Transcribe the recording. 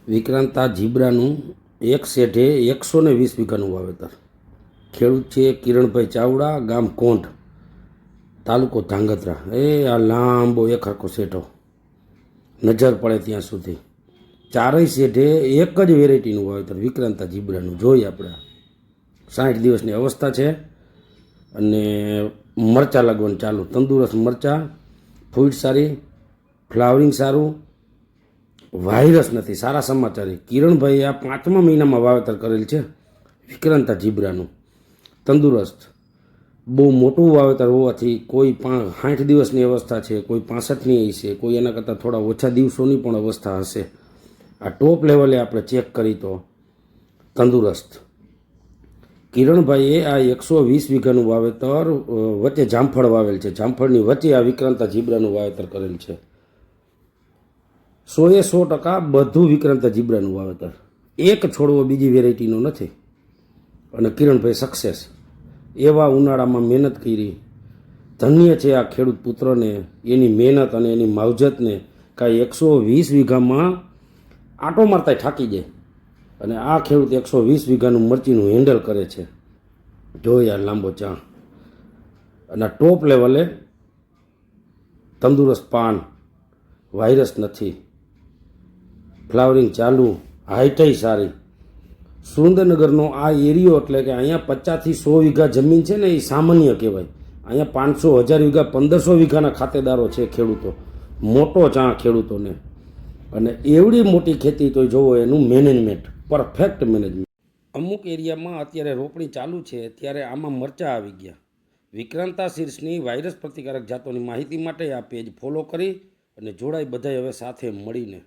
વિક્રાંતા જીબ્રાનું એક શેઢે 120 વીઘાનું વાવેતર. ખેડૂત છે કિરણભાઈ ચાવડા, ગામ કોંઢ, તાલુકો ધાંગધ્રા. આ લાંબો એક હરખો શેઢો નજર પડે ત્યાં સુધી. ચારેય શેઢે એક જ વેરાયટીનું વાવેતર વિક્રાંતા જીબ્રાનું. જોઈએ આપણે 60 દિવસની અવસ્થા છે અને મરચાં લાગવાનું ચાલુ. તંદુરસ્ત મરચાં, ફૂટ સારી, ફ્લાવરિંગ સારું, વાયરસ નથી. સારા સમાચાર. કિરણભાઈ આ 5મા મહિનામાં વાવેતર કરેલ છે વિક્રાંતા જીબ્રાનું. તંદુરસ્ત, બહુ મોટું વાવેતર હોવાથી કોઈ 60 દિવસની અવસ્થા છે, કોઈ 65ની છે, કોઈ એના કરતાં થોડા ઓછા દિવસોની પણ અવસ્થા હશે. આ ટોપ લેવલે આપણે ચેક કરી તો તંદુરસ્ત. કિરણભાઈએ આ 120 વીઘાનું વાવેતર વચ્ચે જામફળ વાવેલ છે. જામફળની વચ્ચે આ વિક્રાંતા જીબ્રાનું વાવેતર કરેલ છે. 100% બધું વિક્રાંતા જીબ્રાનું વાવેતર. એક છોડવો બીજી વેરાયટીનો નથી. અને કિરણભાઈ સક્સેસ. એવા ઉનાળામાં મહેનત કરી. ધન્ય છે આ ખેડૂત પુત્રને, એની મહેનત અને એની માવજતને. કાંઈ 120 વીઘામાં આંટો મારતા થાકી જાય. અને આ ખેડૂત 120 વીઘાનું મરચીનું હેન્ડલ કરે છે. જોઈ આ લાંબો ચા અને ટોપ લેવલે તંદુરસ્ત પાન, વાયરસ નથી, ફ્લાવરિંગ ચાલુ, હાઈટાઈ સારી. સુરેન્દ્રનગરનો આ એરિયો એટલે કે અહીંયા 50 થી 100 વીઘા જમીન છે ને, એ સામાન્ય કહેવાય. અહીંયા 500, 1000 વીઘા, 1500 વીઘાના ખાતેદારો છે ખેડૂતો. મોટો ચા ખેડૂતોને. અને એવડી મોટી ખેતી તો જોવો એનું મેનેજમેન્ટ, પરફેક્ટ મેનેજમેન્ટ. અમુક એરિયામાં અત્યારે રોપણી ચાલુ છે, ત્યારે આમાં મરચાં આવી ગયા. વિક્રાંતા સીડ્સની વાયરસ પ્રતિકારક જાતોની માહિતી માટે આ પેજ ફોલો કરી અને જોડાઈ બધાય હવે સાથે મળીને.